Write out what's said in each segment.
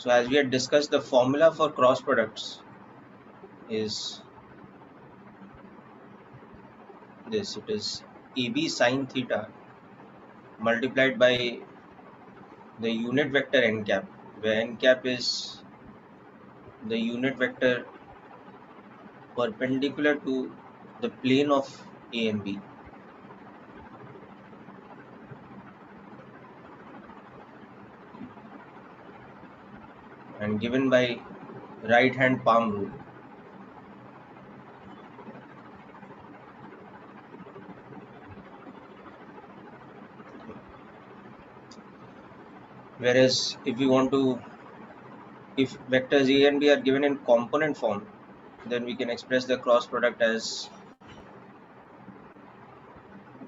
So as we had discussed, the formula for cross products is this. It is AB sine theta multiplied by the unit vector n cap, where n cap is the unit vector perpendicular to the plane of A and B. And given by right hand palm rule. Whereas if vectors A and B are given in component form, then we can express the cross product as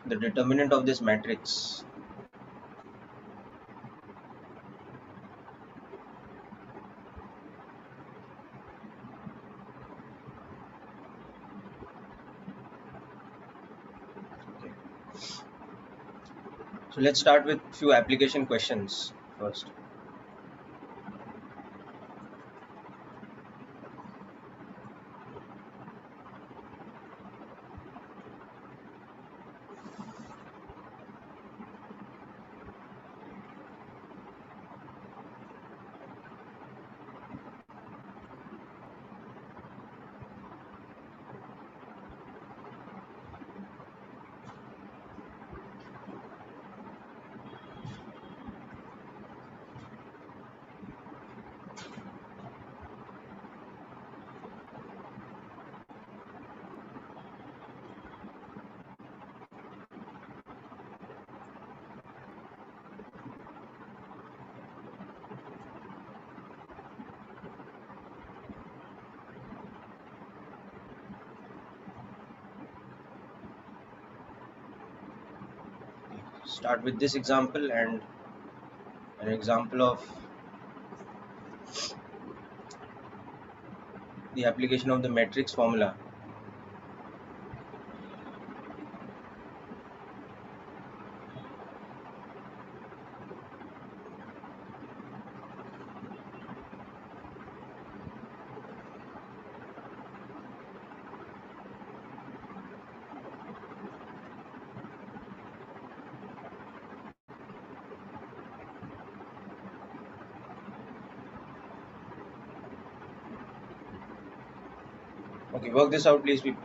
the determinant of this matrix So let's start with few application questions first. Start with this example and an example of the application of the matrix formula. Okay, work this out, please, people.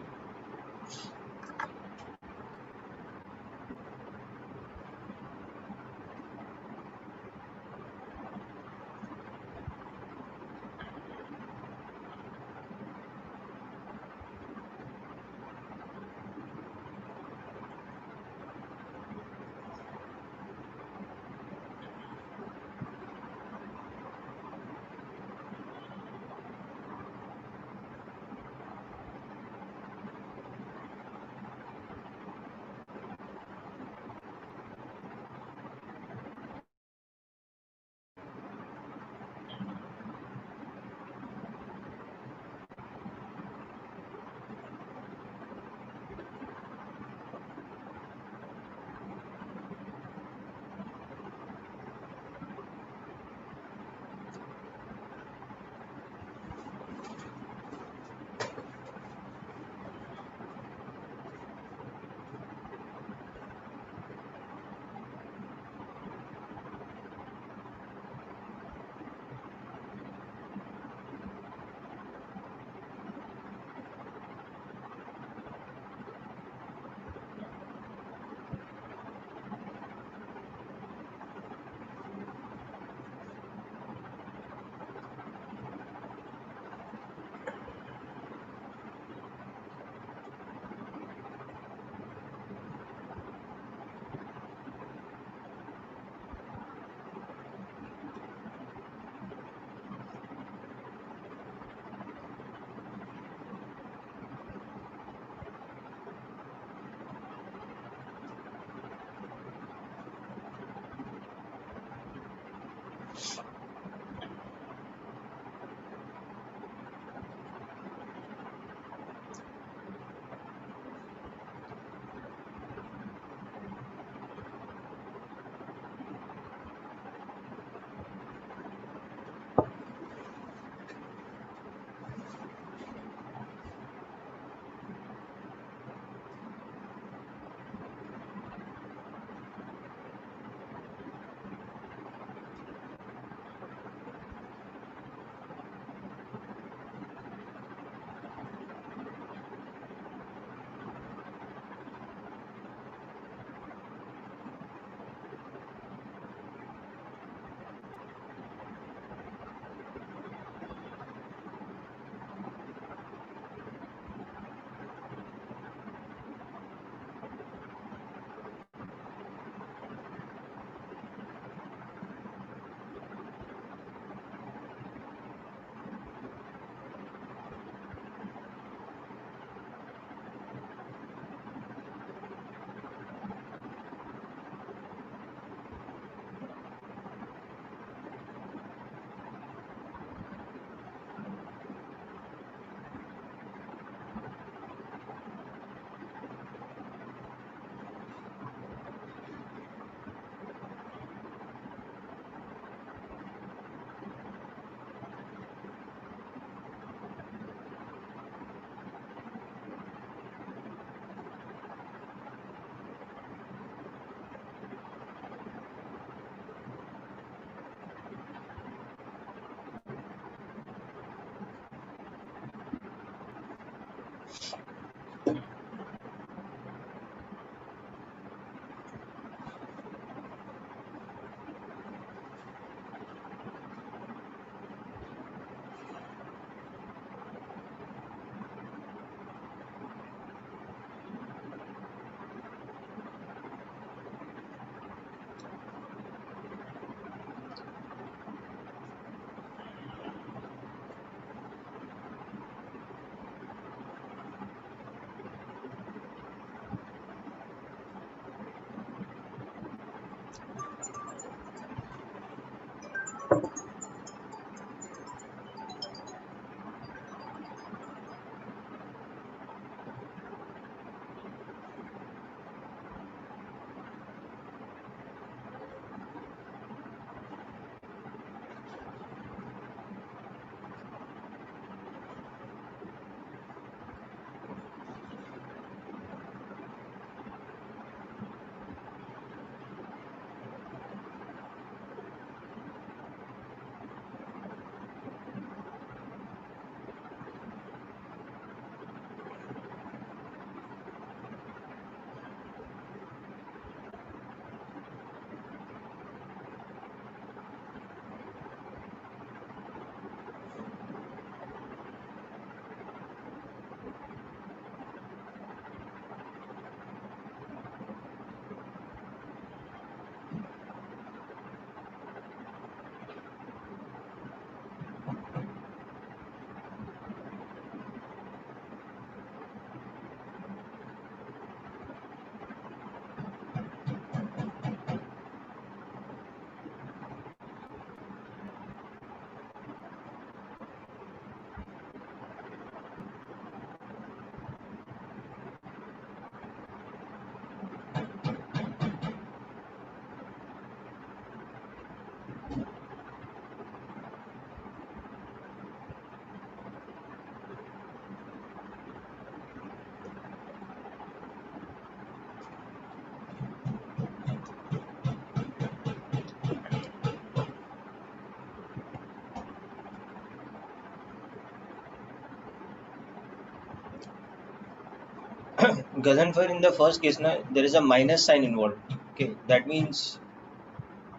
Gazanfar, in the first case, na, there is a minus sign involved. Okay, that means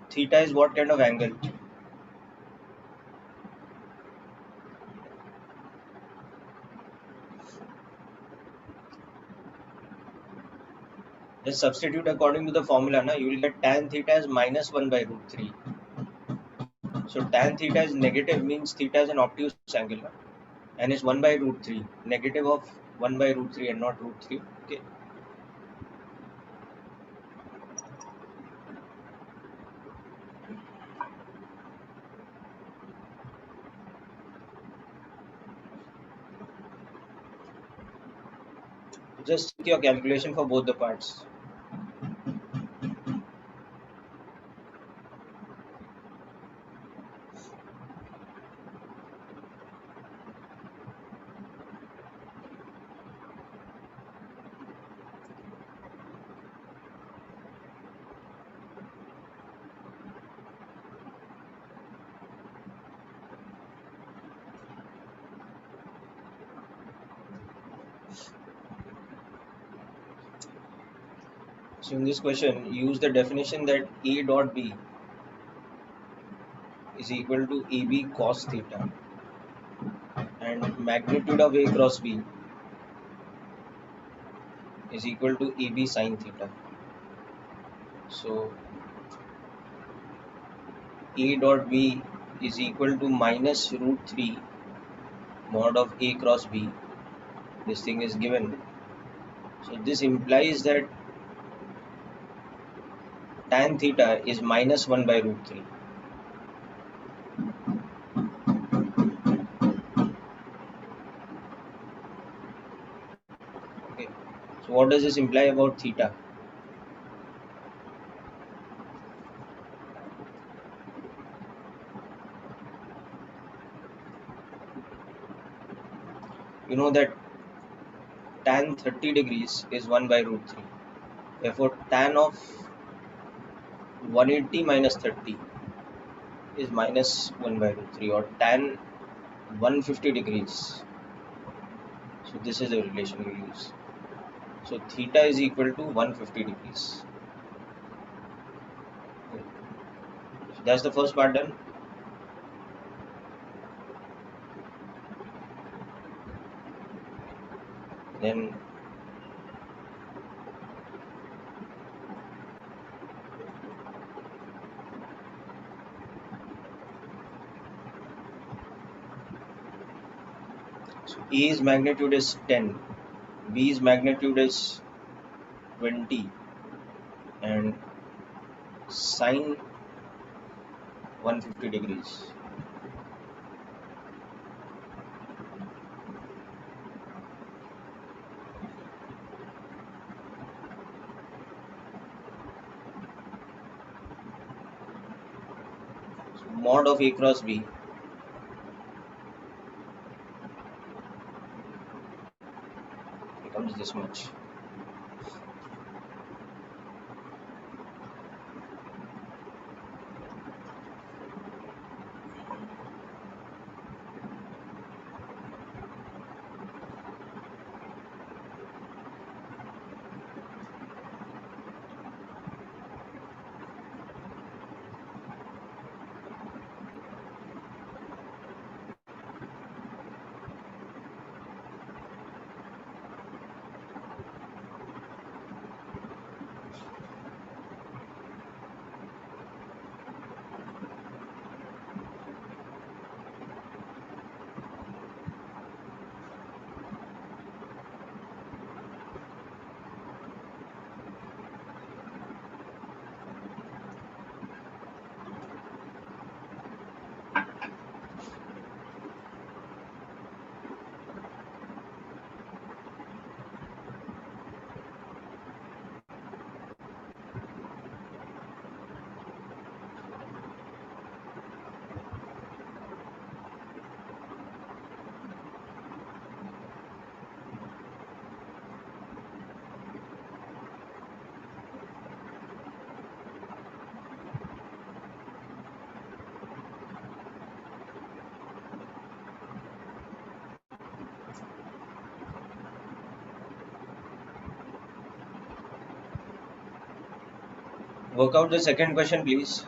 theta is what kind of angle? Just substitute according to the formula, na, you will get tan theta as minus 1 by root 3. So tan theta is negative, means theta is an obtuse angle, na, and is 1 by root 3. Negative of 1 by root 3 and not root 3. Okay. Just take your calculation for both the parts. So in this question, use the definition that A dot B is equal to AB cos theta, and magnitude of A cross B is equal to AB sin theta. So A dot B is equal to minus root 3 mod of A cross B. This thing is given. So this implies that tan theta is minus 1 by root 3. Okay. So what does this imply about theta? You know that tan 30 degrees is 1 by root 3. Therefore, tan of 180 minus 30 is minus 1 by root 3, or tan 150 degrees. So this is the relation we use. So theta is equal to 150 degrees. So that's the first part done. Then so A's magnitude is 10, B's magnitude is 20, and sine 150 degrees. So mod of A cross B becomes this much. Work out the second question, please.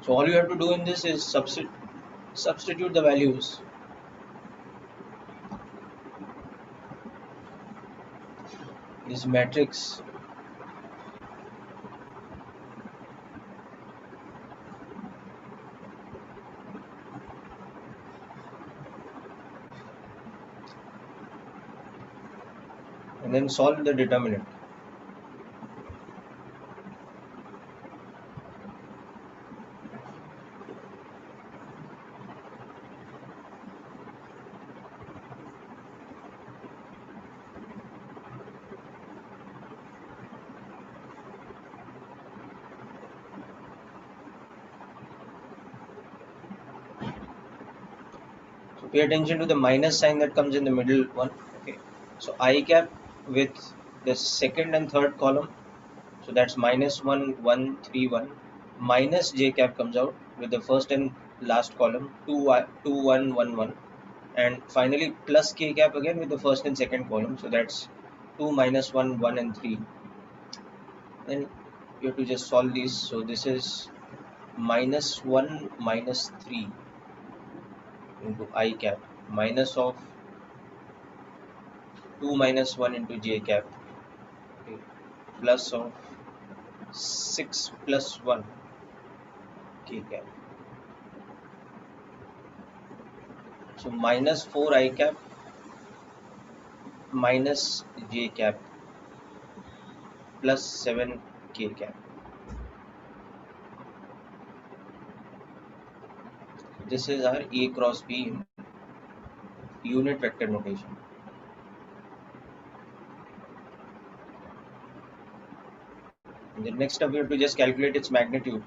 So all you have to do in this is substitute the values. This matrix, and then solve the determinant. So pay attention to the minus sign that comes in the middle one. Okay. So I cap with the second and third column. So that's minus 1, 1, 3, 1. Minus j cap comes out with the first and last column, 2, 2 1, 1, 1. And finally plus k cap again with the first and second column. So that's 2, minus 1, 1, and 3. Then you have to just solve these. So this is minus 1 minus 3 into I cap, minus of 2 minus 1 into j cap, okay, plus of 6 plus 1 k cap. So minus 4 I cap minus j cap plus 7 k cap. This is our A cross B in unit vector notation. In the next step, we have to just calculate its magnitude.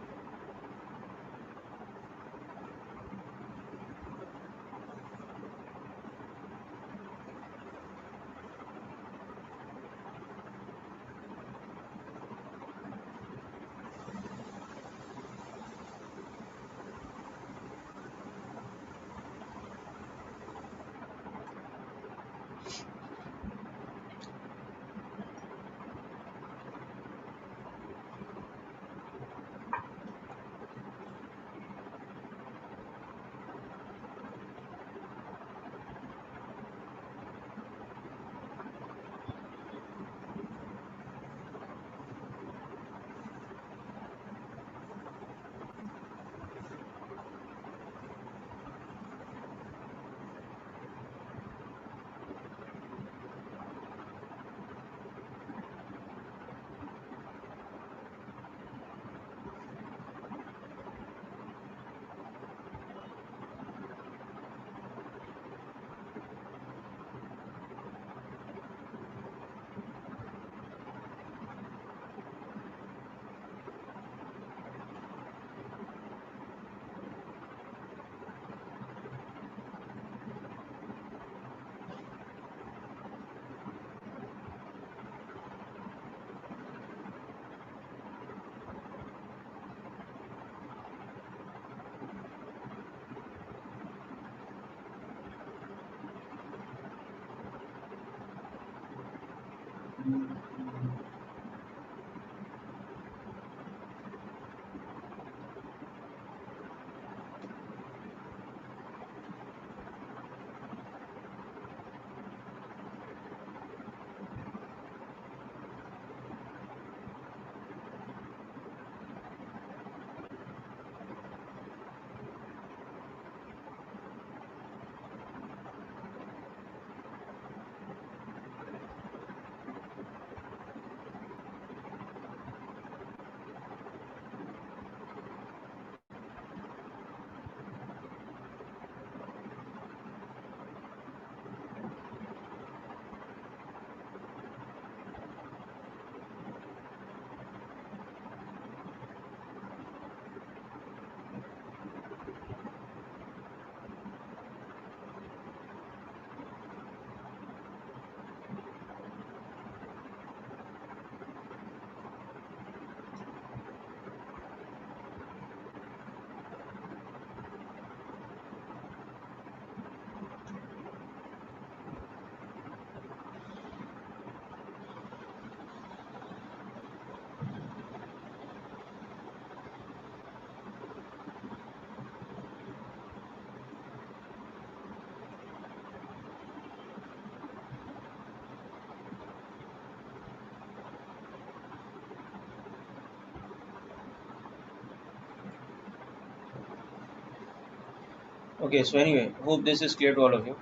Okay, so anyway, hope this is clear to all of you.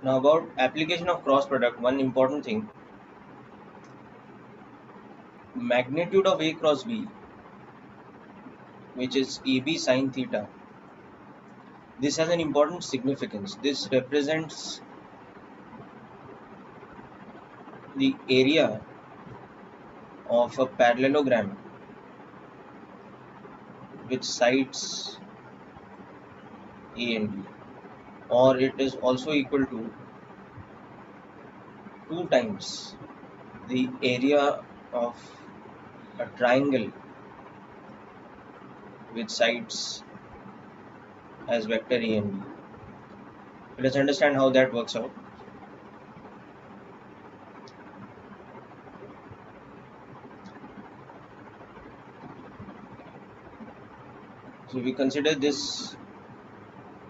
Now about application of cross product, one important thing, magnitude of A cross B, which is AB sine theta. This has an important significance. This represents the area of a parallelogram with sides A and B, or it is also equal to 2 times the area of a triangle with sides as vector A and B. Let's understand how that works out. So we consider this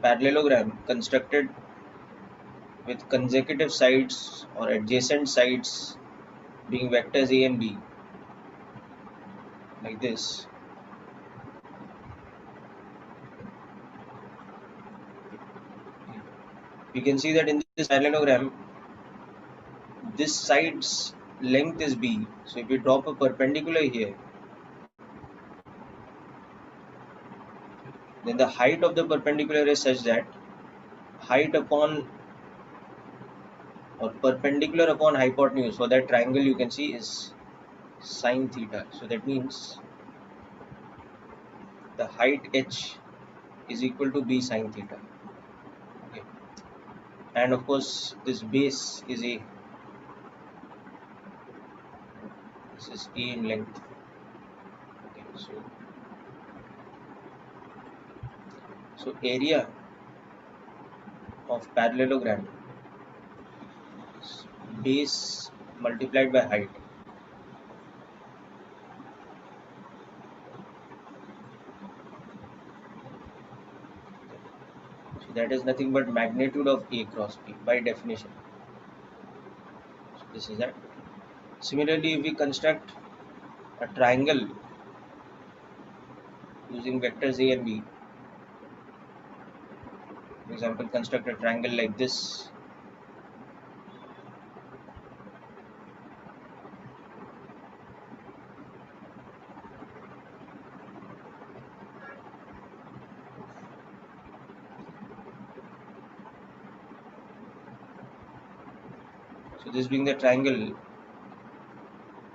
parallelogram constructed with consecutive sides or adjacent sides being vectors A and B, like this. We can see that in this parallelogram, this side's length is B. So if we drop a perpendicular here, then the height of the perpendicular is such that height upon or perpendicular upon hypotenuse for that triangle you can see is sine theta. So that means the height h is equal to b sine theta. Okay. And of course this base is a, this is a in length. Okay, so area of parallelogram is base multiplied by height. So that is nothing but magnitude of A cross B by definition. So this is that. Similarly, if we construct a triangle using vectors A and B, for example, construct a triangle like this. So this being the triangle,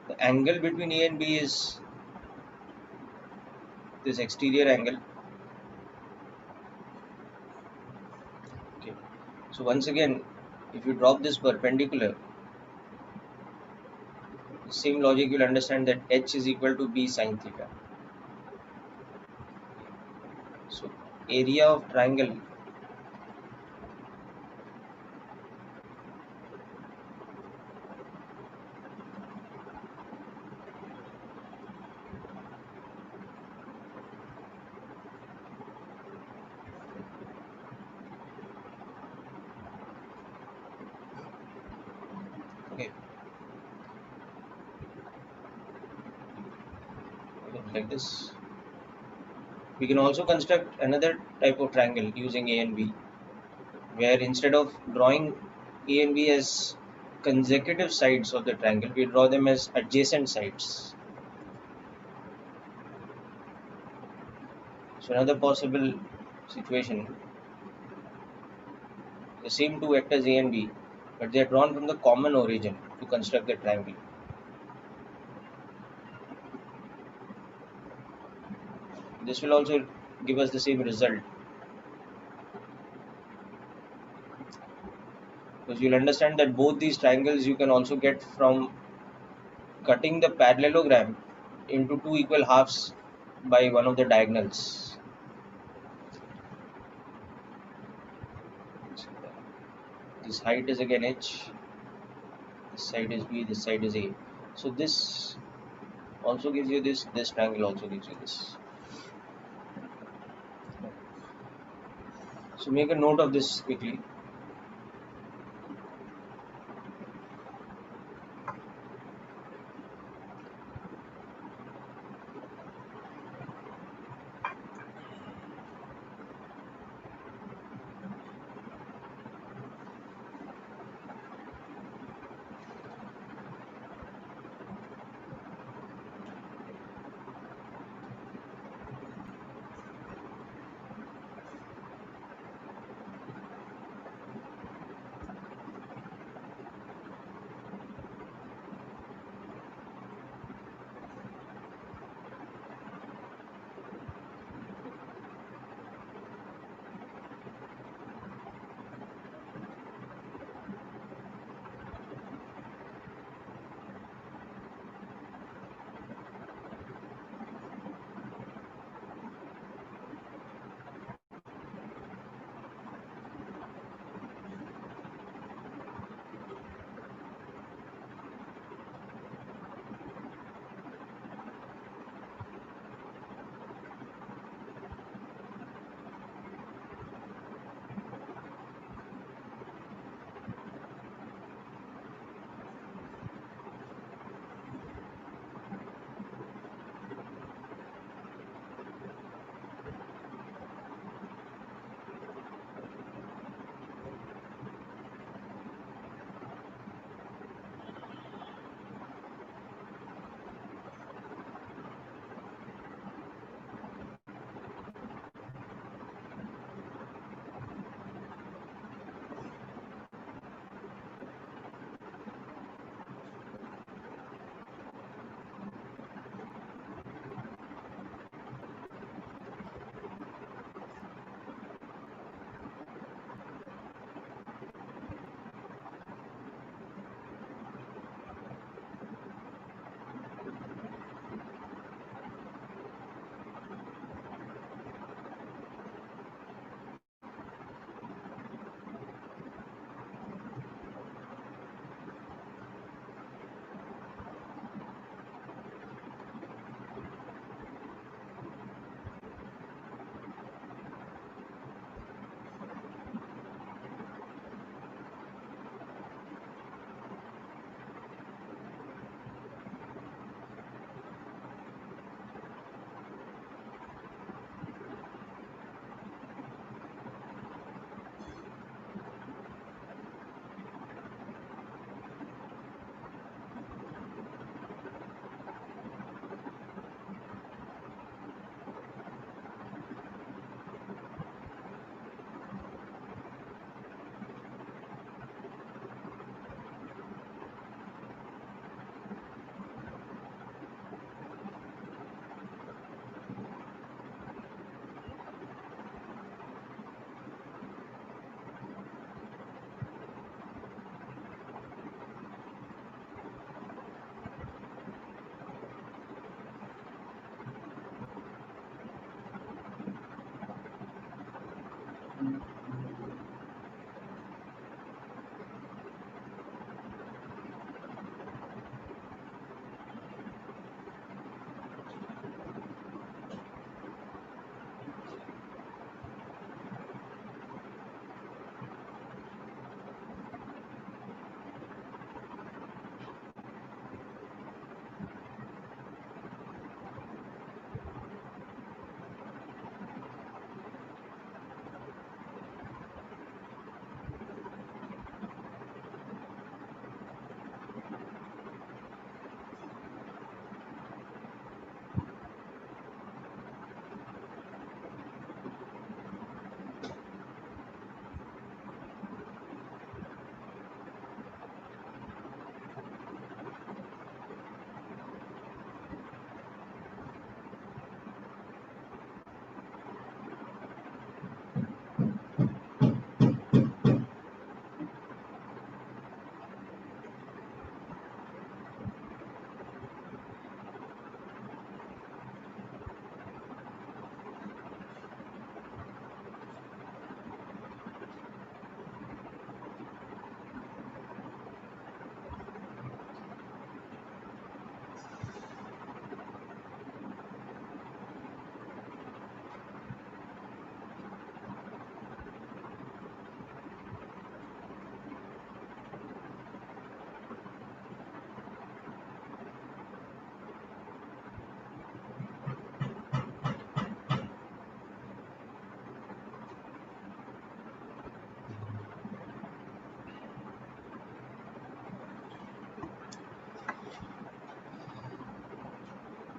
the angle between A and B is this exterior angle. Okay. So once again, if you drop this perpendicular, the same logic you'll understand that h is equal to b sine theta. So area of triangle okay, like this. We can also construct another type of triangle using A and B, where instead of drawing A and B as consecutive sides of the triangle, we draw them as adjacent sides. So another possible situation, the same two vectors A and B, but they are drawn from the common origin to construct the triangle. This will also give us the same result, because you'll understand that both these triangles you can also get from cutting the parallelogram into two equal halves by one of the diagonals. This height is again h, this side is b, this side is a. So this also gives you this triangle also gives you this. So make a note of this quickly.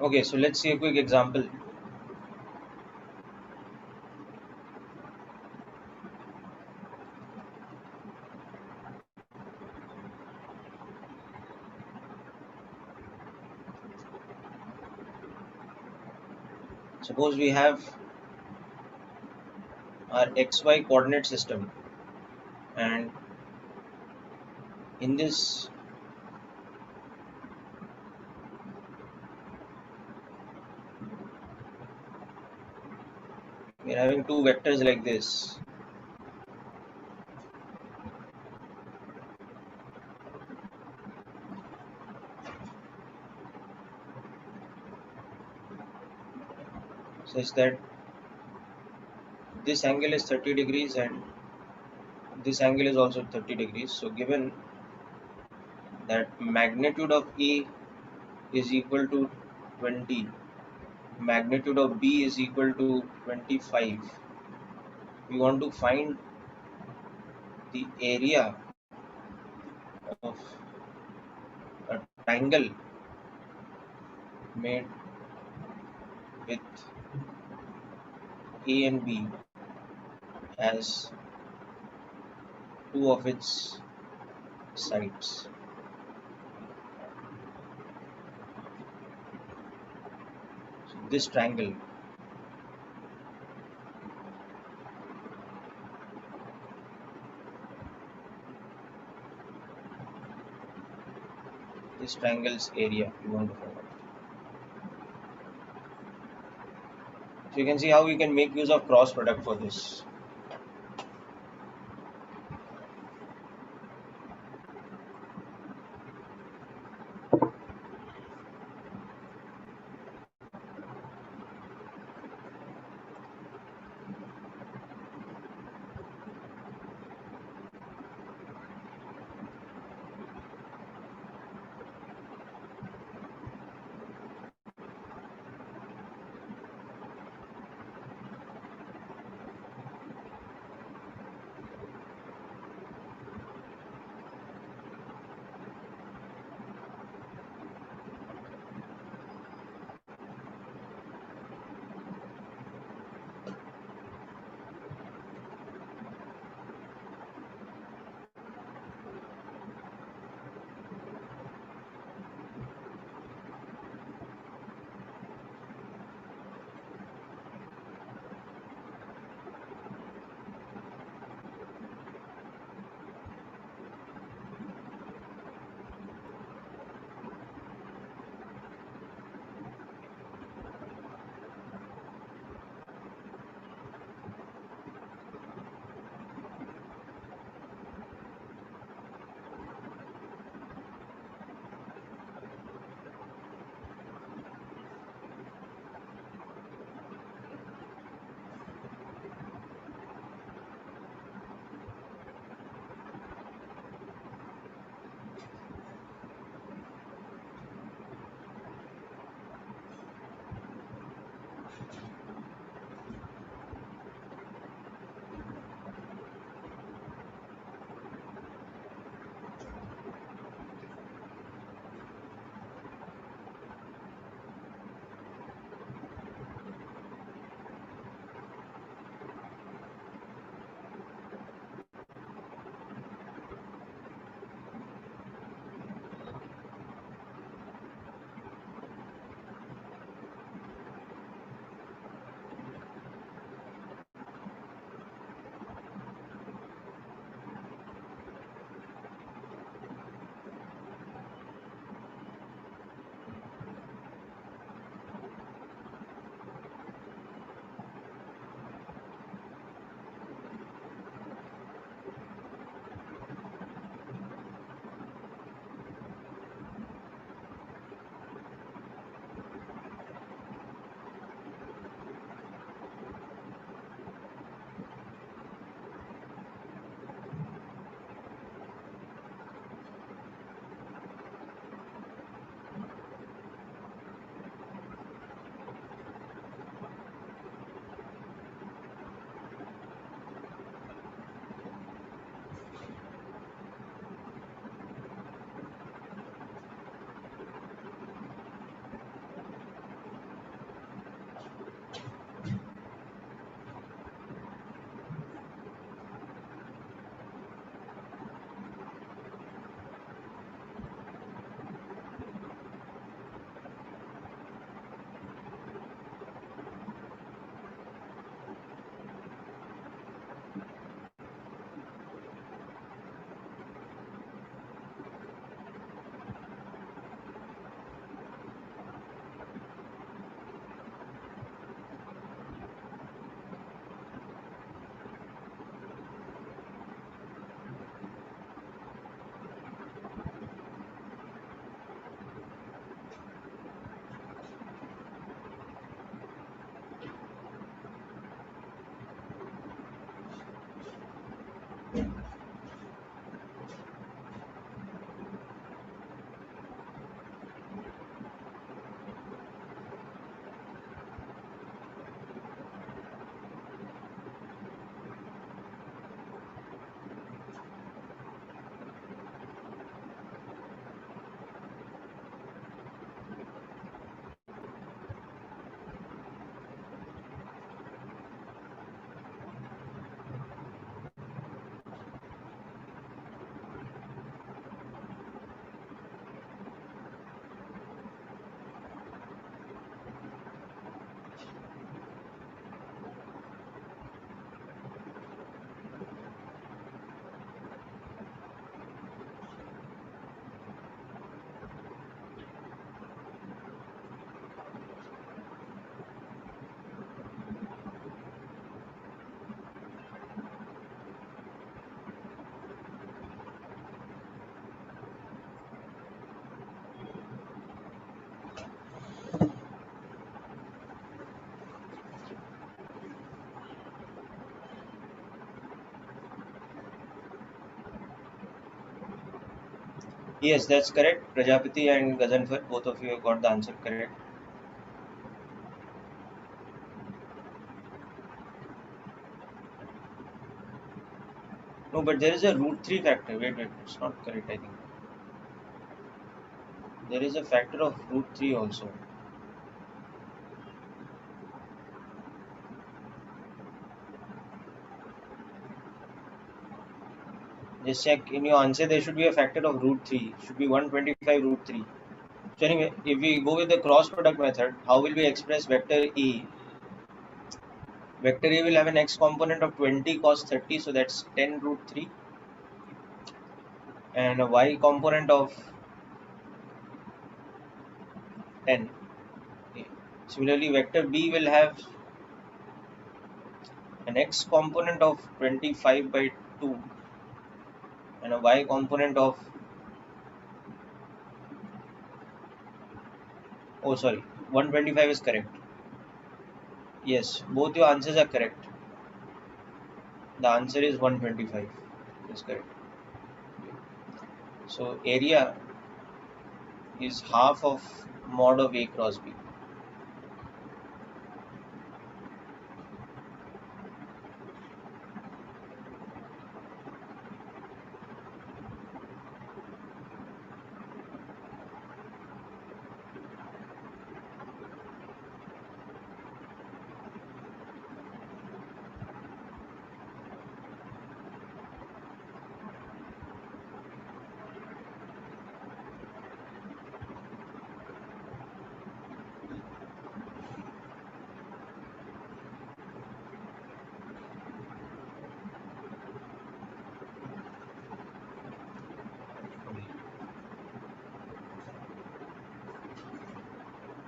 Okay, so let's see a quick example. Suppose we have our xy coordinate system, and in this we're having two vectors like this. Such that this angle is 30 degrees and this angle is also 30 degrees. So given that magnitude of A is equal to 20, magnitude of B is equal to 25, we want to find the area of a triangle made with A and B as two of its sides. So this triangle's area we want to find out. So you can see how we can make use of cross product for this. Yes, that's correct. Prajapati and Gazanfar, both of you have got the answer correct. No, but there is a root 3 factor. Wait, it's not correct, I think. There is a factor of root 3 also. Just check in your answer, there should be a factor of root 3. Should be 125 root 3. So anyway, if we go with the cross product method, how will we express vector A? Vector A will have an x component of 20 cos 30, so that's 10 root 3, and a y component of 10. Okay. Similarly, vector B will have an x component of 25 by 2 and a y component of, oh sorry, 125 is correct. Yes, both your answers are correct. The answer is 125 is correct. So area is half of mod of A cross B.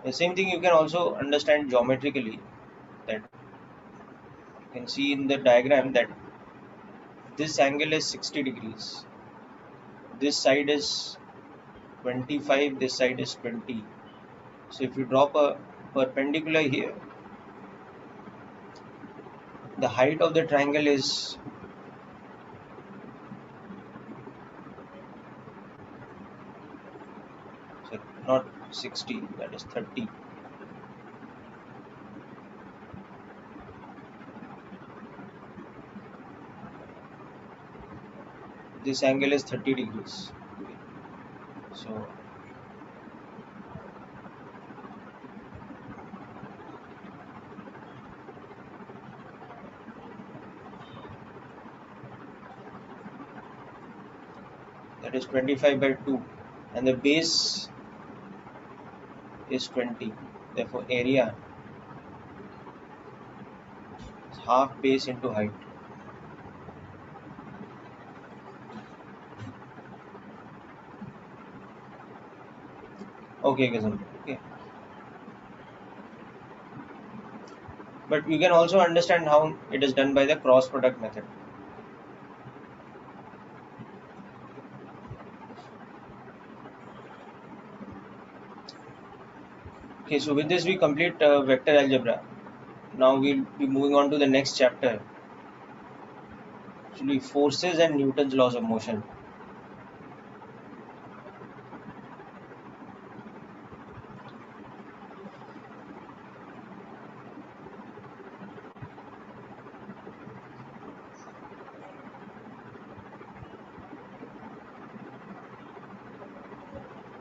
The same thing you can also understand geometrically, that you can see in the diagram that this angle is 60 degrees. This side is 25, this side is 20. So if you drop a perpendicular here, the height of the triangle is not 60, that is 30. This angle is 30 degrees. So that is 25 by 2, and the base is 20. Therefore area is half base into height. Okay, Gazan. Okay. But you can also understand how it is done by the cross product method. Okay, so with this we complete vector algebra. Now we'll be moving on to the next chapter, actually forces and Newton's laws of motion.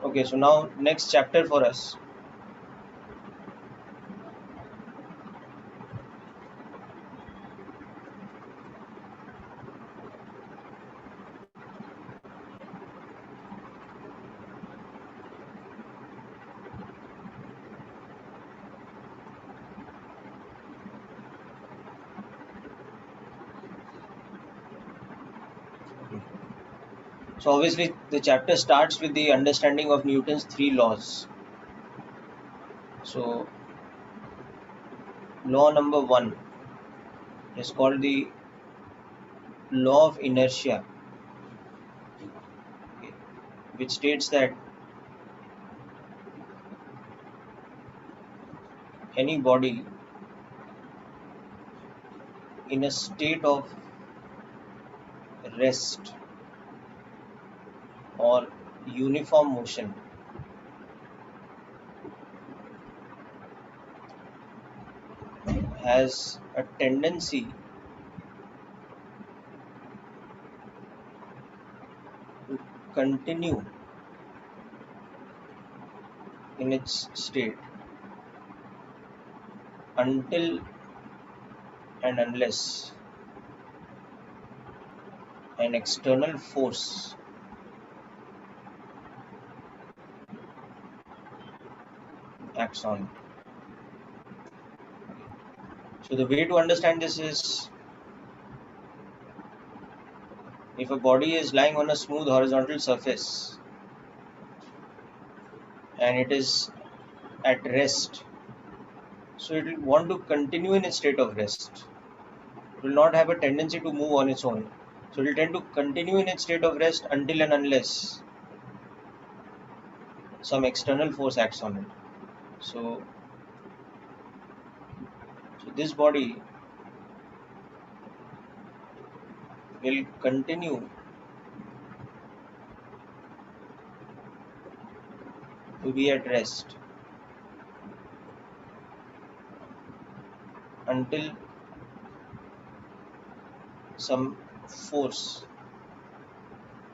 Okay, so now next chapter for us. So obviously the chapter starts with the understanding of Newton's three laws. So law number 1 is called the law of inertia, okay, which states that any body in a state of rest or uniform motion has a tendency to continue in its state until and unless an external force acts on it. So the way to understand this is, if a body is lying on a smooth horizontal surface and it is at rest, so it will want to continue in a state of rest. It will not have a tendency to move on its own. So it will tend to continue in its state of rest until and unless some external force acts on it. So, so this body will continue to be at rest until some force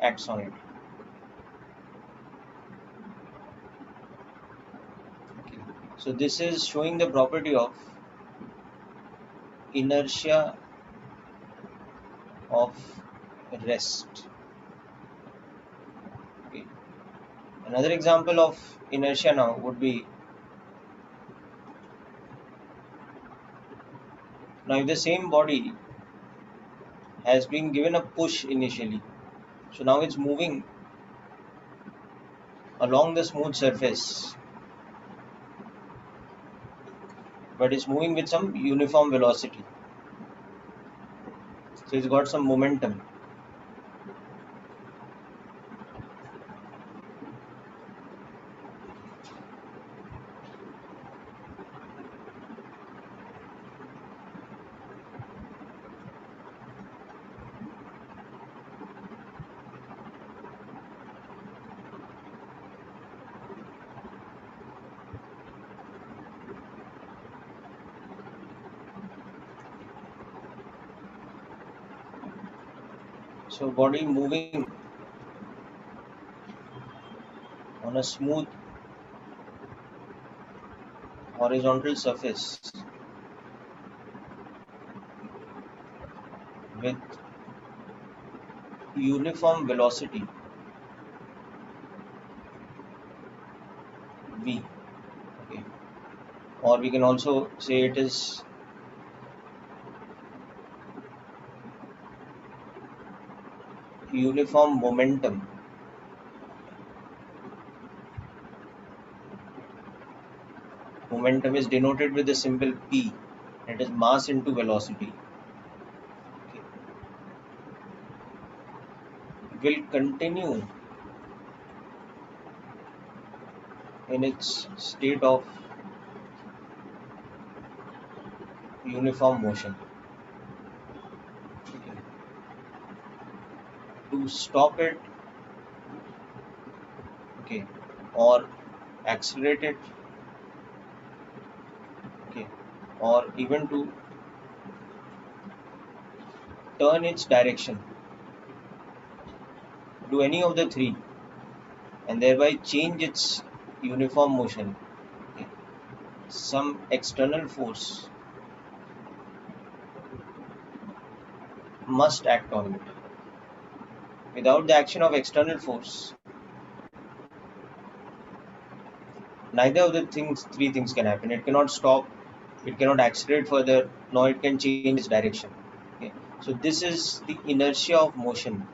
acts on it. Okay. So this is showing the property of inertia of rest. Okay. Another example of inertia now would be, now if the same body has been given a push initially, so now it's moving along the smooth surface, but it's moving with some uniform velocity. So it's got some momentum. So body moving on a smooth horizontal surface with uniform velocity v. Okay. Or we can also say it is uniform momentum. Momentum is denoted with the symbol p. It is mass into velocity. Okay. Will continue in its state of uniform motion. Okay. To stop it, okay, or accelerate it, okay, or even to turn its direction, do any of the three, and thereby change its uniform motion, okay, some external force must act on it. Without the action of external force, neither of the three things can happen. It cannot stop, it cannot accelerate further, nor it can change its direction. Okay. So this is the inertia of motion.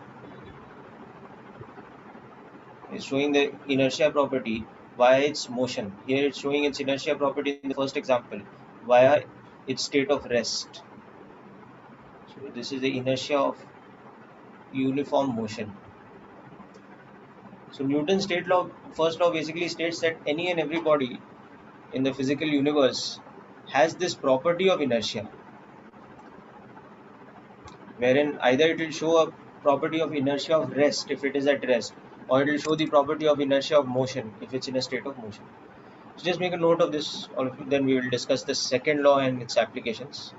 It's showing the inertia property via its motion. Here it's showing its inertia property in the first example via its state of rest. So this is the inertia of uniform motion. So Newton's first law basically states that any and every body in the physical universe has this property of inertia, wherein either it will show a property of inertia of rest if it is at rest, or it will show the property of inertia of motion if it's in a state of motion. So just make a note of this, all of you. Then we will discuss the second law and its applications.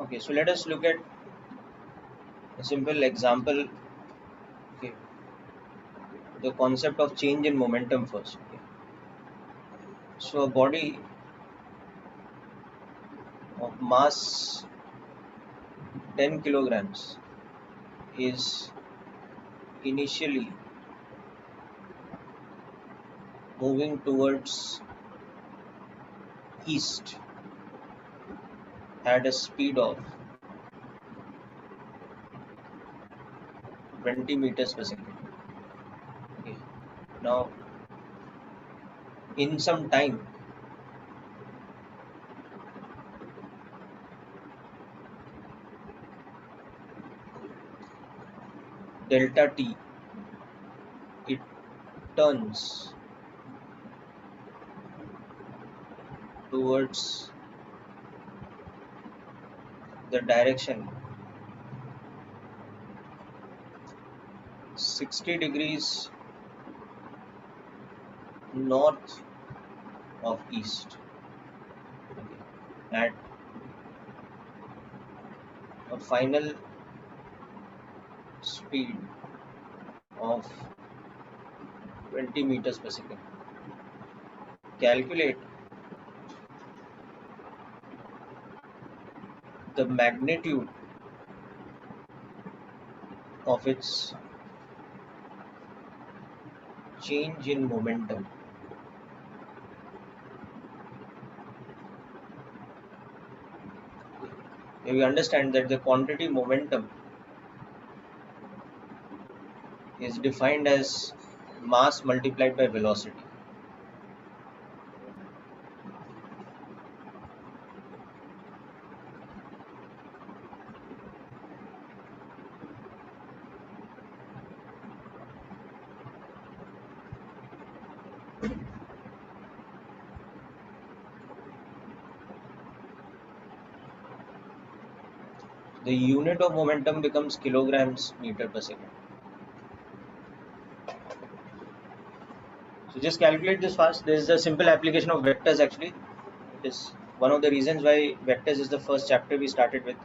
Okay, so let us look at a simple example. Okay, the concept of change in momentum first. Okay. So a body of mass 10 kilograms is initially moving towards east at a speed of 20 meters per second. Okay. Now, in some time, delta t, it turns towards the direction 60 degrees north of east. Okay. At a final speed of 20 meters per second. Calculate the magnitude of its change in momentum. We understand that the quantity momentum is defined as mass multiplied by velocity. The unit of momentum becomes kilograms meter per second. So just calculate this fast. There is a simple application of vectors actually. It is one of the reasons why vectors is the first chapter we started with.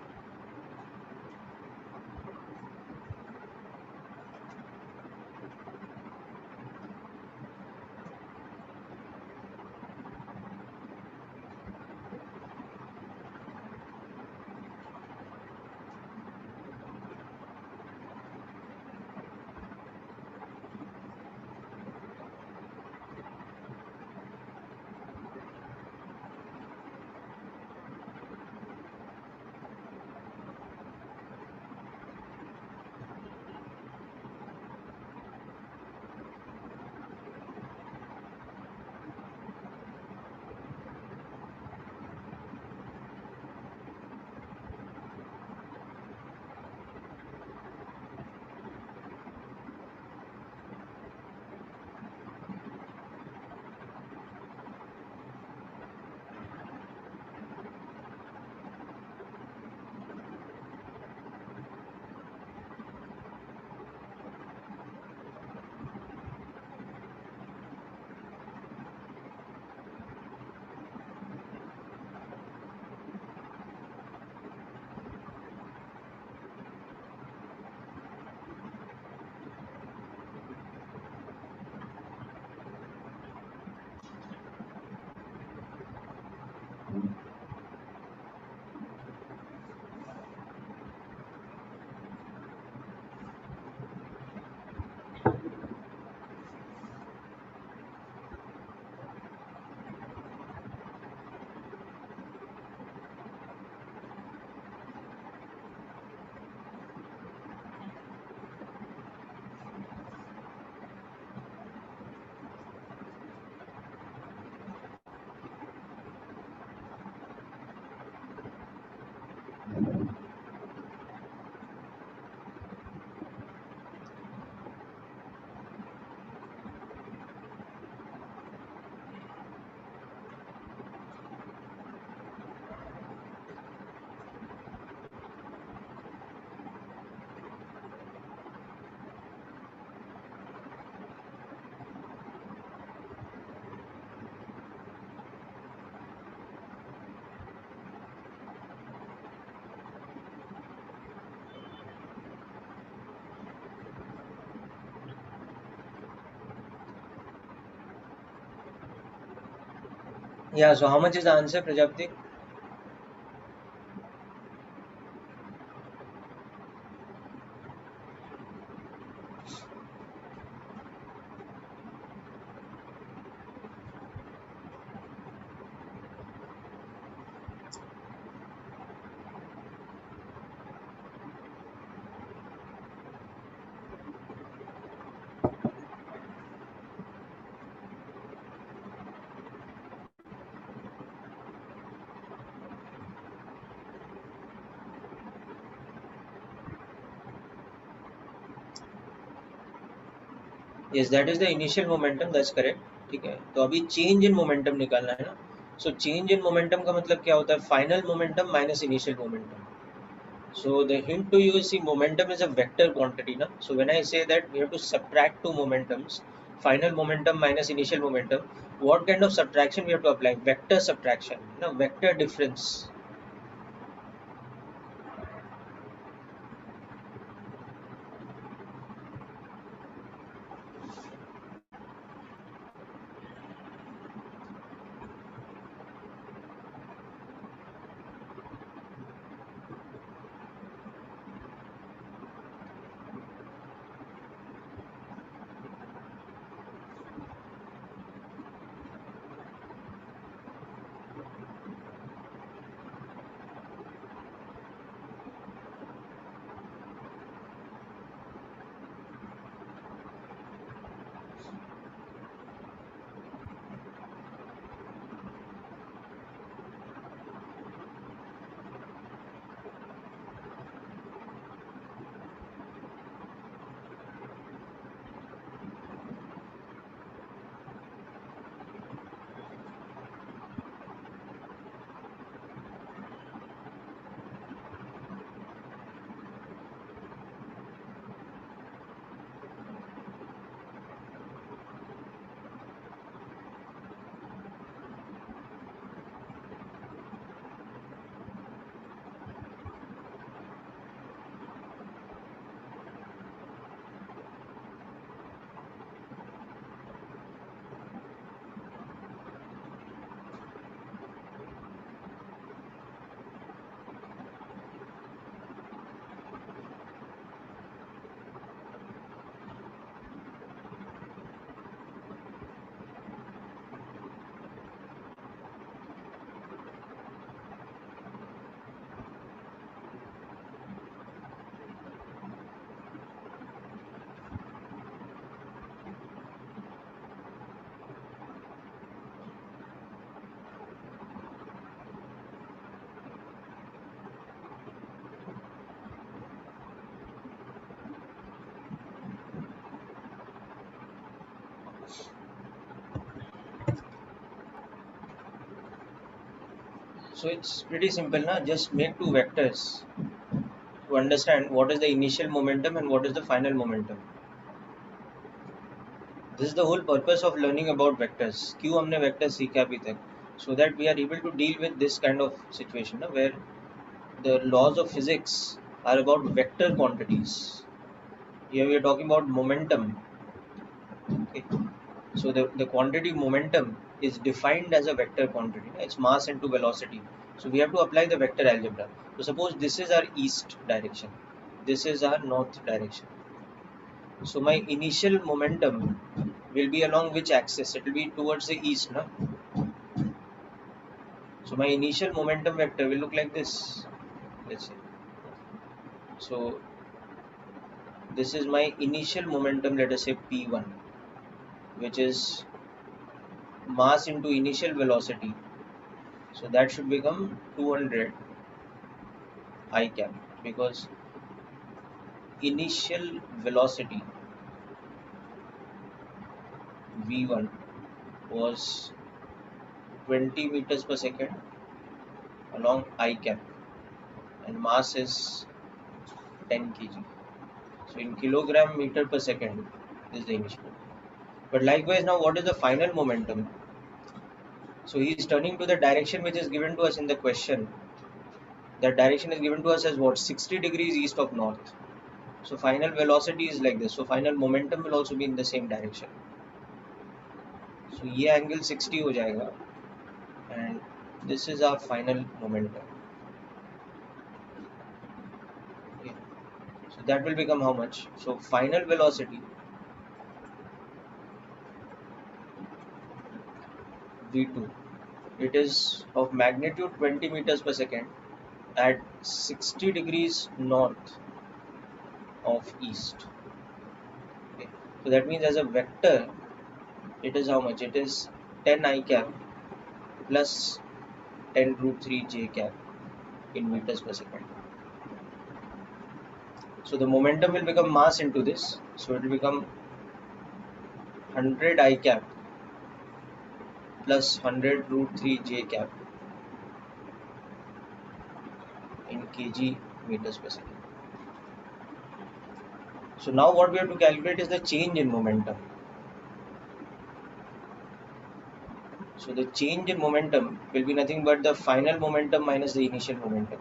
Yeah, so how much is the answer, Prajapati? Yes, that is the initial momentum, that's correct. ठीक है, तो अभी change in momentum निकालना है ना. So change in momentum का मतलब क्या होता है? Final momentum minus initial momentum. So the hint to you is, see, momentum is a vector quantity, na? So when I say that we have to subtract two momentums, final momentum minus initial momentum, what kind of subtraction we have to apply? Vector subtraction, no, vector difference. So it's pretty simple, na? Just make two vectors to understand what is the initial momentum and what is the final momentum. This is the whole purpose of learning about vectors. क्यों हमने vectors सीखे अभी तक? So that we are able to deal with this kind of situation, na, where the laws of physics are about vector quantities. Here we are talking about momentum. Okay. So the quantity momentum is defined as a vector quantity. It's mass into velocity. So we have to apply the vector algebra. So suppose this is our east direction. This is our north direction. So my initial momentum will be along which axis? It will be towards the east. No? So my initial momentum vector will look like this. Let's say. So this is my initial momentum, let us say P1, which is mass into initial velocity. So that should become 200 I cap, because initial velocity V1 was 20 meters per second along I cap, and mass is 10 kg. So in kilogram meter per second is the initial. But likewise, now what is the final momentum? So he is turning to the direction which is given to us in the question. That direction is given to us as what? 60 degrees east of north. So final velocity is like this. So final momentum will also be in the same direction. So ये angle 60 हो जाएगा, and this is our final momentum. Okay. So that will become how much? So final velocity v2, it is of magnitude 20 meters per second at 60 degrees north of east. Okay. So that means as a vector, it is how much? It is 10 I cap plus 10 root 3 j cap in meters per second. So the momentum will become mass into this. So it will become 100 I cap plus 100 root 3 j cap in kg meters per second. So now what we have to calculate is the change in momentum. So the change in momentum will be nothing but the final momentum minus the initial momentum.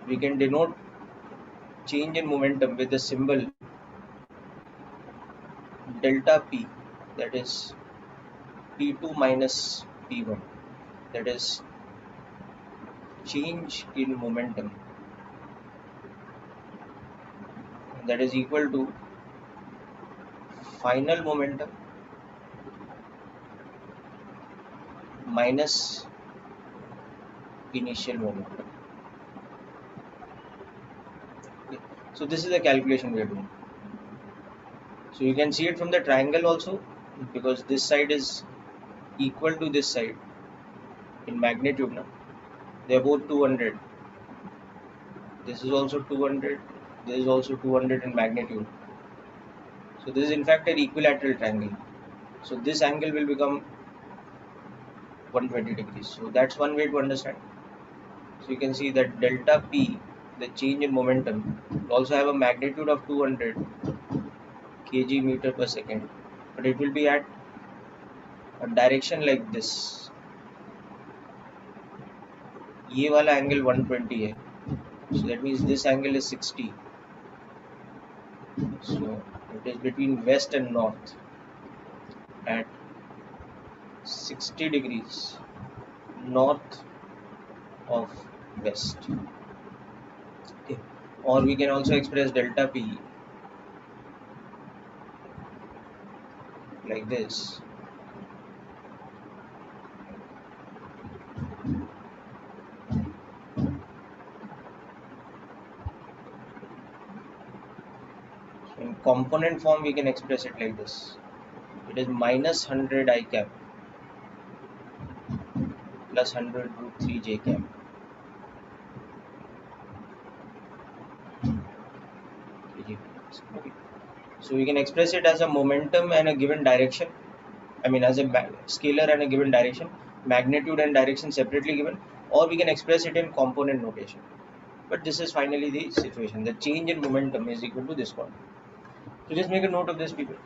We can denote change in momentum with the symbol delta P, that is P2 minus P1, that is change in momentum, that is equal to final momentum minus initial momentum. Okay. So this is the calculation we are doing. So you can see it from the triangle also, because this side is equal to this side in magnitude now. They are both 200. This is also 200. This is also 200 in magnitude. So this is in fact an equilateral triangle. So this angle will become 120 degrees. So that's one way to understand. So you can see that delta P, the change in momentum, will also have a magnitude of 200 kg meter per second, but it will be at a direction like this. ये वाला angle 120 है. So that means this angle is 60. So it is between west and north at 60 degrees north of west. Okay. Or we can also express delta P like this. So in component form we can express it like this. It is minus 100 I cap plus 100 root 3 j cap. Okay. So we can express it as a momentum and a given direction. I mean as a scalar and a given direction, magnitude and direction separately given, or we can express it in component notation. But this is finally the situation. The change in momentum is equal to this one. So just make a note of this, people.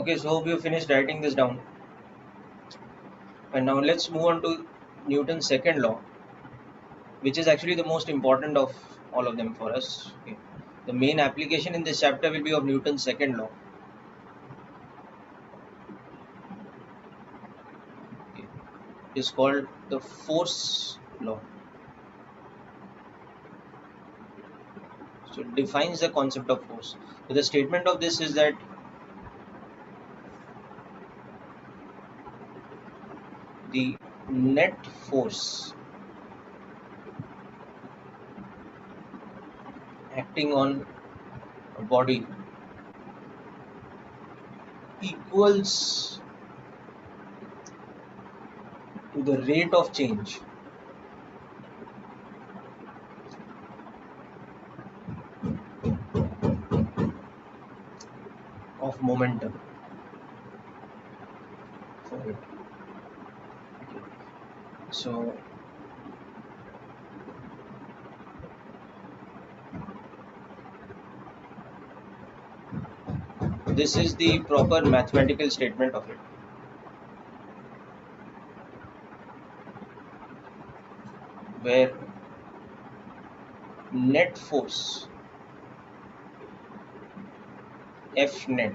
Okay, so hope you finished writing this down. And now let's move on to Newton's second law, which is actually the most important of all of them for us. Okay. The main application in this chapter will be of Newton's second law. Okay. It is called the force law. So it defines the concept of force. So the statement of this is that the net force acting on a body equals to the rate of change of momentum for it. Okay. So this is the proper mathematical statement of it, where net force F net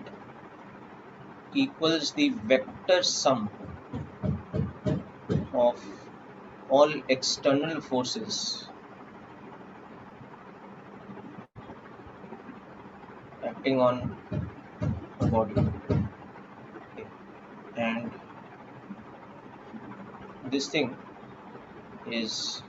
equals the vector sum of all external forces acting on a body. Okay. And this thing is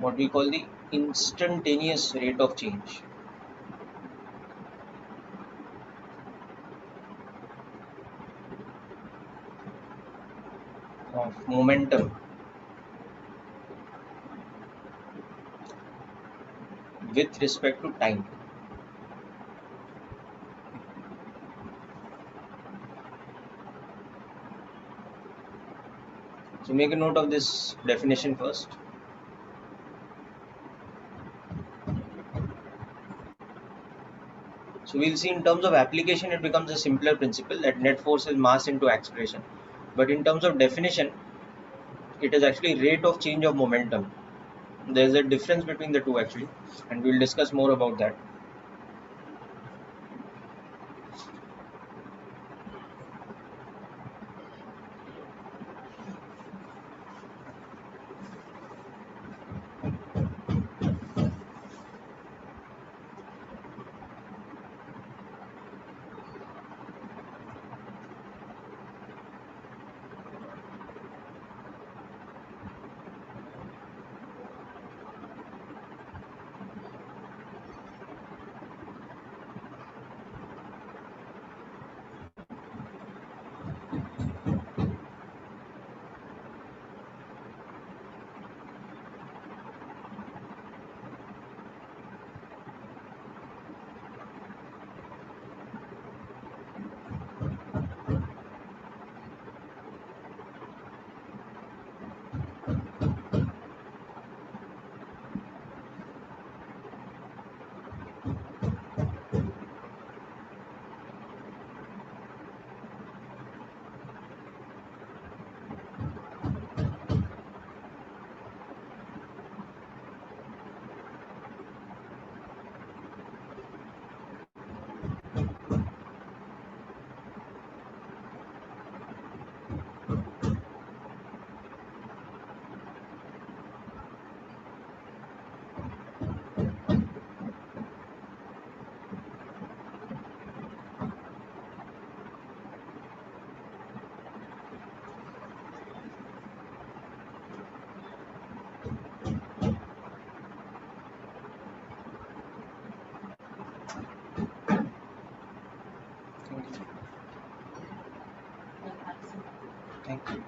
what we call the instantaneous rate of change of momentum with respect to time. So make a note of this definition first. So we'll see in terms of application, it becomes a simpler principle that net force is mass into acceleration. But in terms of definition, it is actually rate of change of momentum. There's a difference between the two actually, and we'll discuss more about that. Thank you.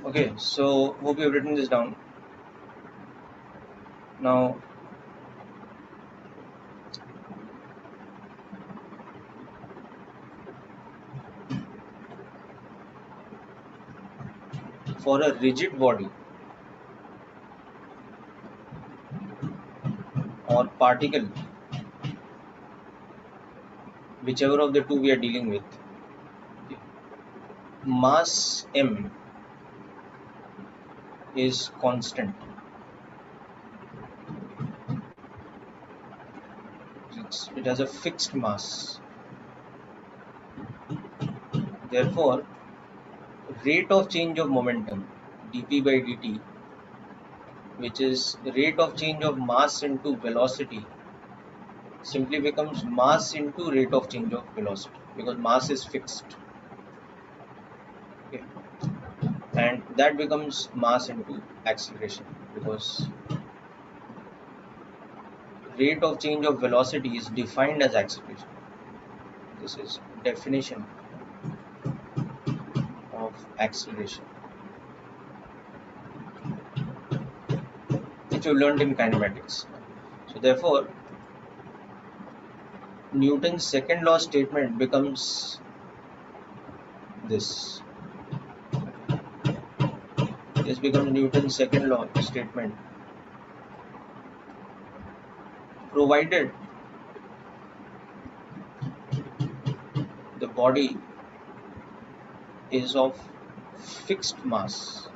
Okay, so hope you've written this down. Now, for a rigid body or particle, whichever of the two we are dealing with, okay, mass m is constant. It has a fixed mass. Therefore, rate of change of momentum dp by dt, which is rate of change of mass into velocity, simply becomes mass into rate of change of velocity, because mass is fixed. Okay. And that becomes mass into acceleration, because rate of change of velocity is defined as acceleration. This is definition of acceleration, which you learned in kinematics. So therefore, Newton's second law statement becomes this. This becomes Newton's second law statement, provided the body is of fixed mass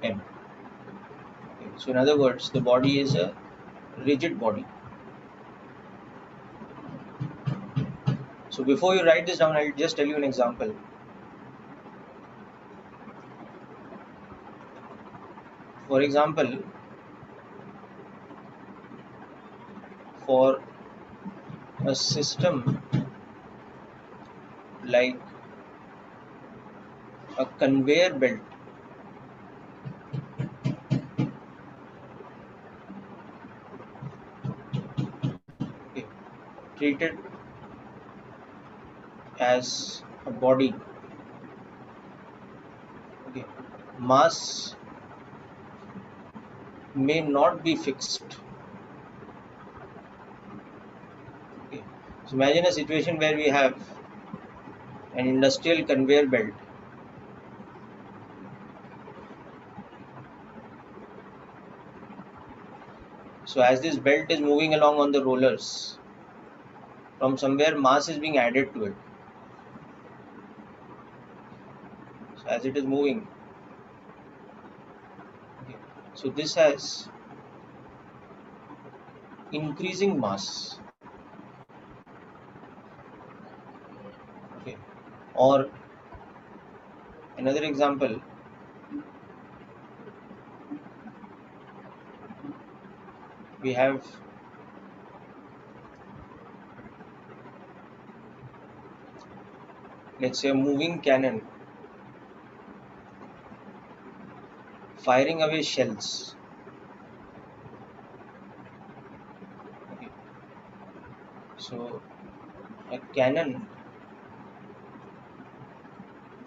m. Okay. So in other words, the body is a rigid body. So before you write this down, I'll just tell you an example. For example, for a system like a conveyor belt, okay, treated as a body, okay, mass may not be fixed. Okay. So imagine a situation where we have an industrial conveyor belt. So as this belt is moving along on the rollers, from somewhere mass is being added to it. So as it is moving, okay, so this has increasing mass. Okay. Or another example, we have let's say a moving cannon firing away shells. Okay. So a cannon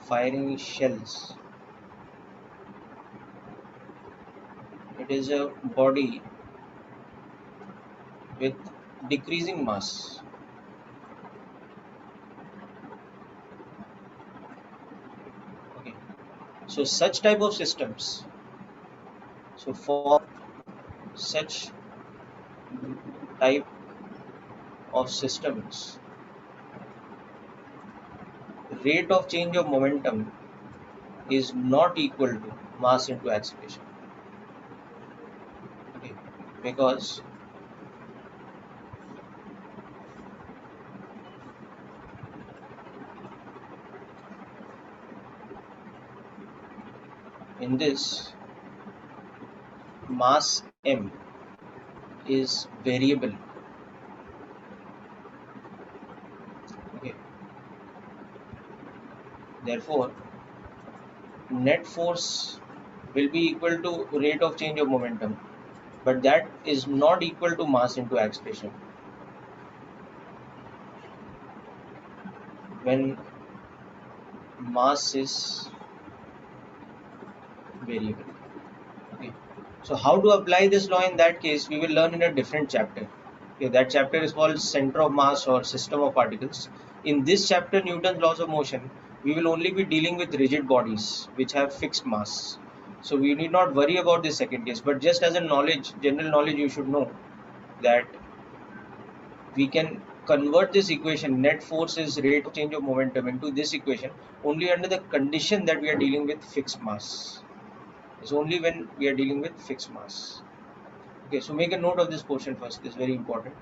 firing shells. It is a body with decreasing mass. Okay. So such type of systems. So for such type of systems, rate of change of momentum is not equal to mass into acceleration. Okay. Because in this, mass m is variable. Okay. Therefore, net force will be equal to rate of change of momentum, but that is not equal to mass into acceleration when mass is variable. Okay. So how to apply this law in that case, we will learn in a different chapter. Okay, that chapter is called center of mass or system of particles. In this chapter, Newton's laws of motion, we will only be dealing with rigid bodies which have fixed mass. So we need not worry about this second case, but just as a knowledge, general knowledge, you should know that we can convert this equation, net force is rate of change of momentum, into this equation only under the condition that we are dealing with fixed mass. It's only when we are dealing with fixed mass. Okay, so make a note of this portion first. This is very important.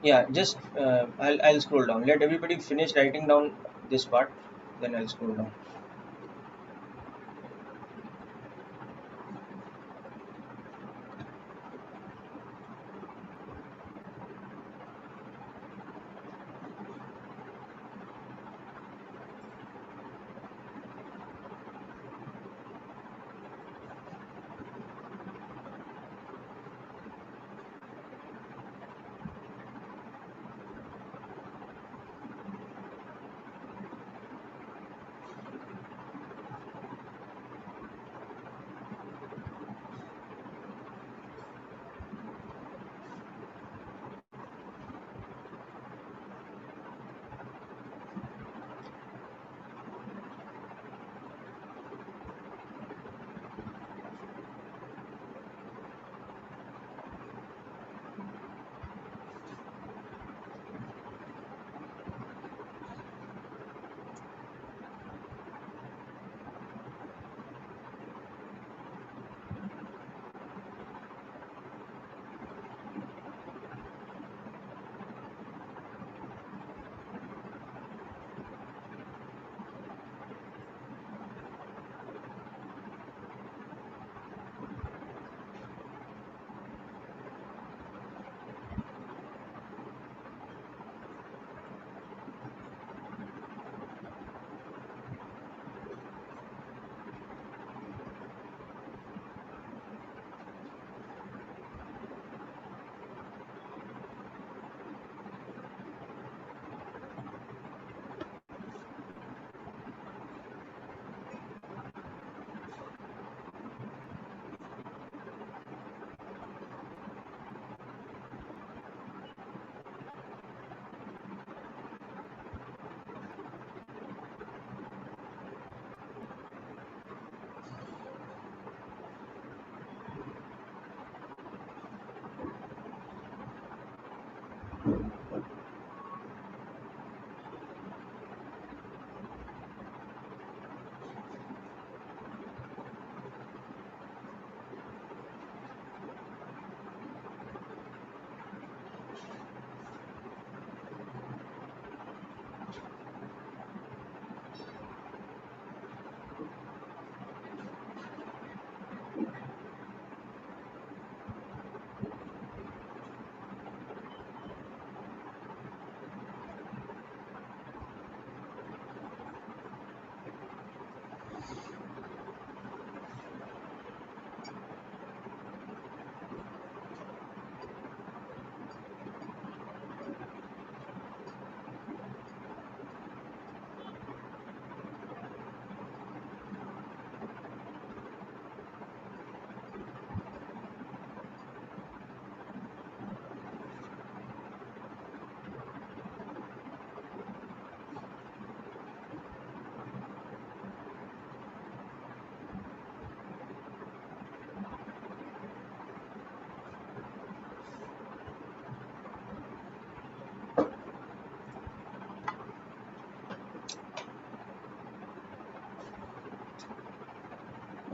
Yeah, just I'll scroll down. Let everybody finish writing down this part, then I'll scroll down.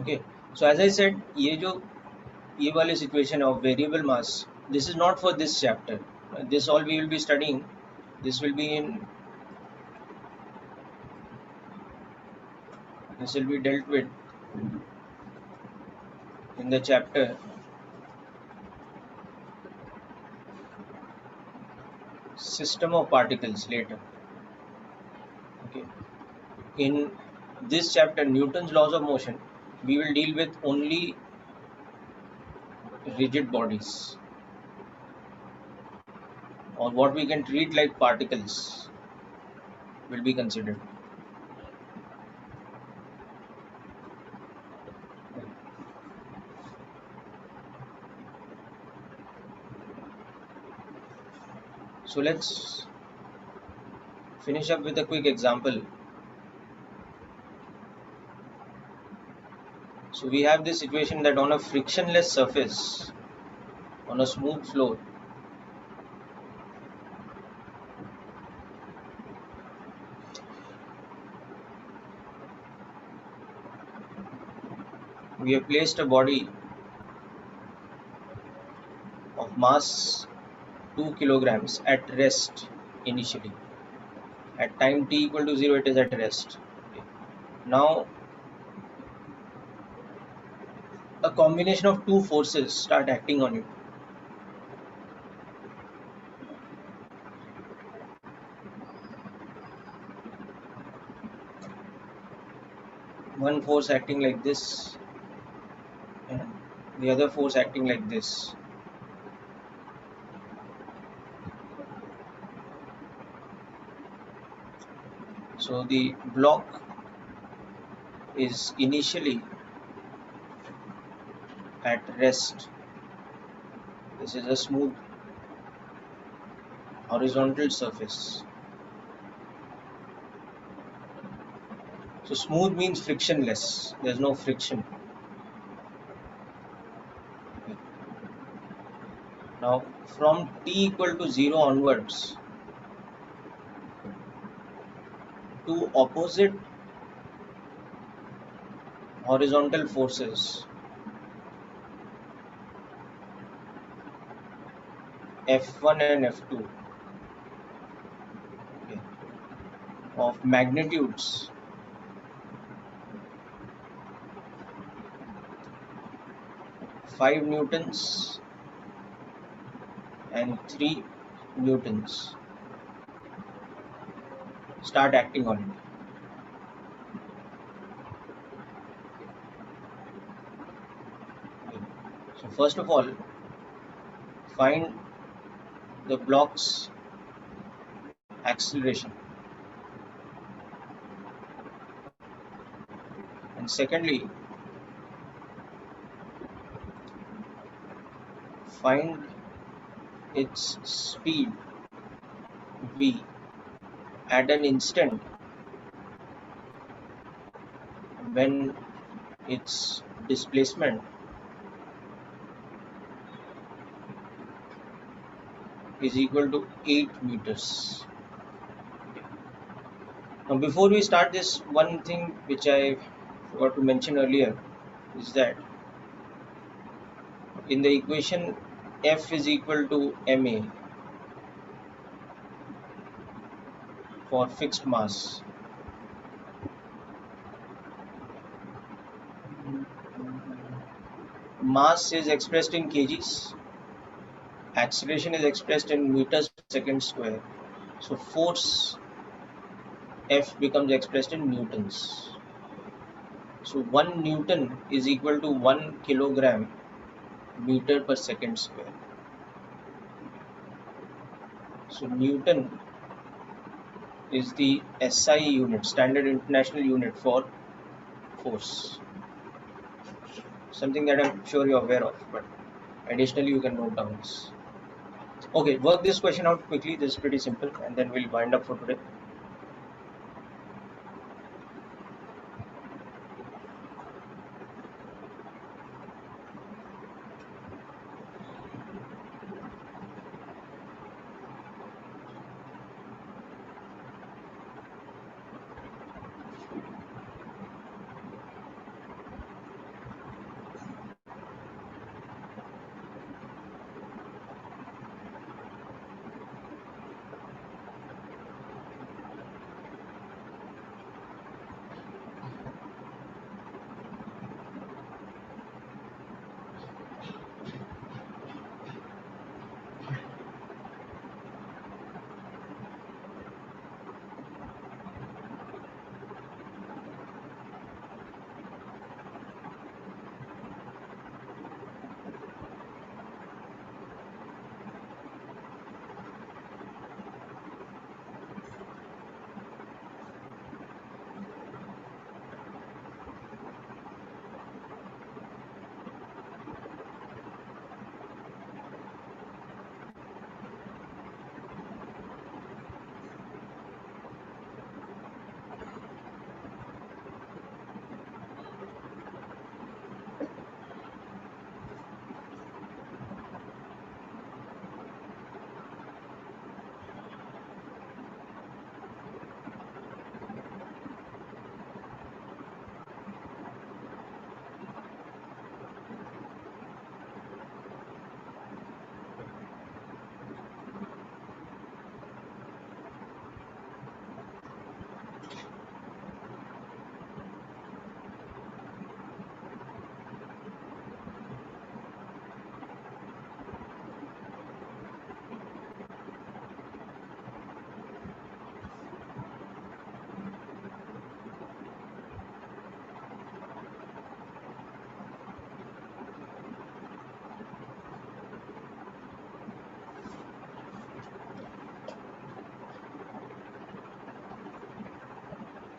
Okay, so as I said, ये वाली situation of variable mass, this is not for this chapter. This all we will be studying. This will be in this will be dealt with in the chapter system of particles later. Okay, in this chapter, Newton's laws of motion, we will deal with only rigid bodies, or what we can treat like particles will be considered. So let's finish up with a quick example. So we have this situation that on a frictionless surface, on a smooth floor, we have placed a body of mass 2 kilograms at rest initially. At time t equal to 0, it is at rest. Okay. Now, a combination of two forces start acting on it. One force acting like this, and the other force acting like this. So the block is initially at rest. This is a smooth horizontal surface. So smooth means frictionless. There's no friction. Now from t equal to 0 onwards, two opposite horizontal forces F1 and F2, okay, of magnitudes 5 newtons and 3 newtons start acting on it. Okay. So first of all, find the block's acceleration, and secondly, find its speed v at an instant when its displacement is equal to 8 meters. Now before we start this, one thing which I forgot to mention earlier is that in the equation F is equal to ma for fixed mass, mass is expressed in kgs, acceleration is expressed in meters per second square, so force F becomes expressed in newtons. So 1 newton is equal to 1 kilogram meter per second square. So Newton is the SI unit, standard international unit for force. Something that I'm sure you're aware of, but additionally you can note down this. Okay, work this question out quickly. This is pretty simple, and then we'll wind up for today.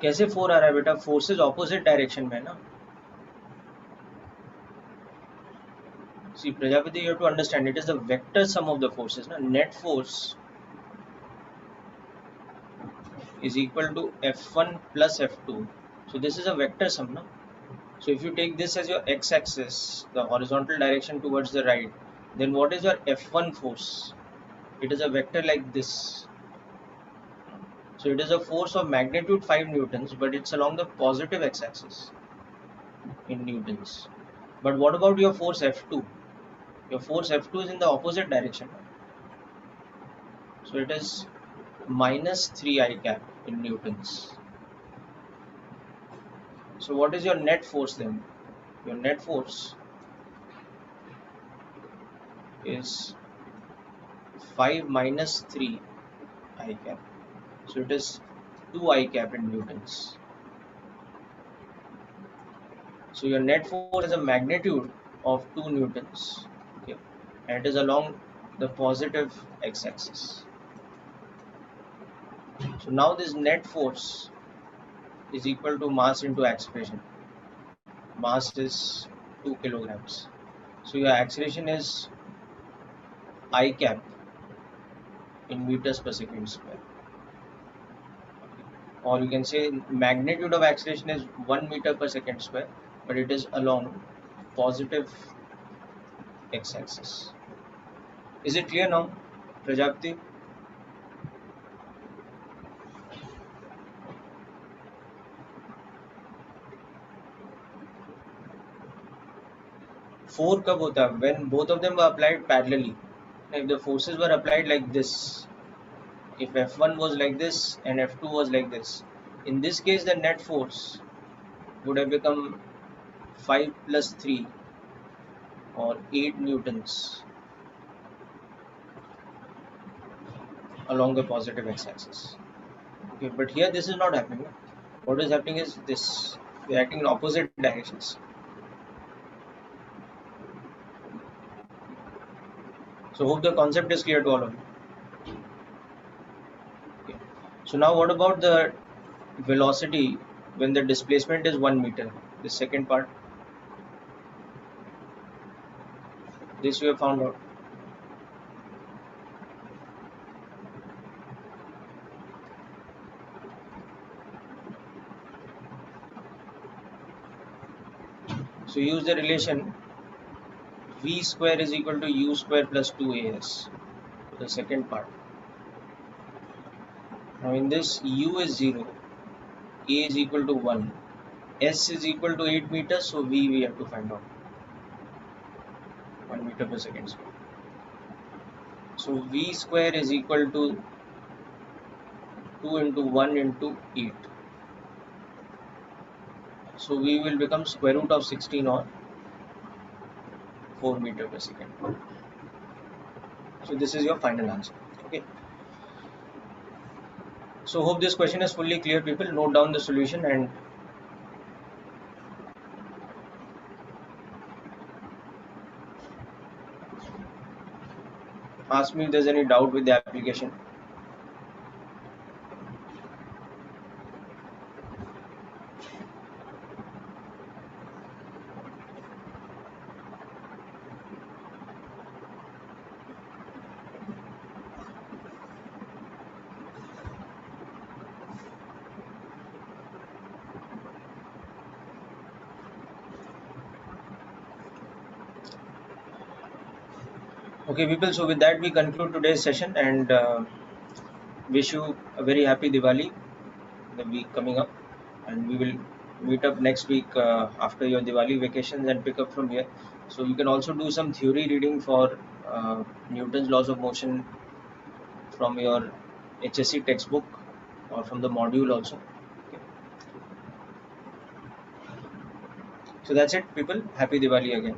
कैसे 4 आ रहा है बेटा? Forces opposite direction में है ना. See, Prajapati, you have to understand it is the vector sum of the forces. Na? Net force is equal to F1 plus F2. So this is a vector sum. Na? So if you take this as your x-axis, the horizontal direction towards the right, then what is your F1 force? It is a vector like this. So it is a force of magnitude 5 newtons, but it's along the positive x-axis in newtons. But what about your force F2? Your force F2 is in the opposite direction. So it is minus 3 I cap in newtons. So what is your net force then? Your net force is 5 minus 3 I cap. So it is 2 I cap in newtons. So your net force has a magnitude of 2 newtons. Okay, and it is along the positive x-axis. So now this net force is equal to mass into acceleration. Mass is 2 kilograms. So your acceleration is I cap in meters per second square. Or you can say magnitude of acceleration is 1 meter per second square, but it is along positive x-axis. Is it clear now, Prajapati? Four कब होता है? When both of them were applied parallelly. If the forces were applied like this, if F1 was like this and F2 was like this, in this case the net force would have become 5 plus 3 or 8 newtons along the positive x-axis. Okay, but here this is not happening. What is happening is this: they are acting in opposite directions. So hope the concept is clear to all of you. Okay. So now what about the velocity when the displacement is 1 meter? The second part. This we have found out. So use the relation v square is equal to u square plus 2as. The second part. Now in this u is 0, a is equal to 1, s is equal to 8 meters, so v we have to find out. 1 meter per second square. So v square is equal to 2 into 1 into 8. So v will become square root of 16 or 4 meter per second. So this is your final answer. Okay. So hope this question is fully clear, people. Note down the solution and ask me if there's any doubt with the application. Okay, people. So with that, we conclude today's session and wish you a very happy Diwali, the week coming up, and we will meet up next week after your Diwali vacations and pick up from here. So you can also do some theory reading for Newton's laws of motion from your HSC textbook or from the module also. Okay. So that's it, people. Happy Diwali again.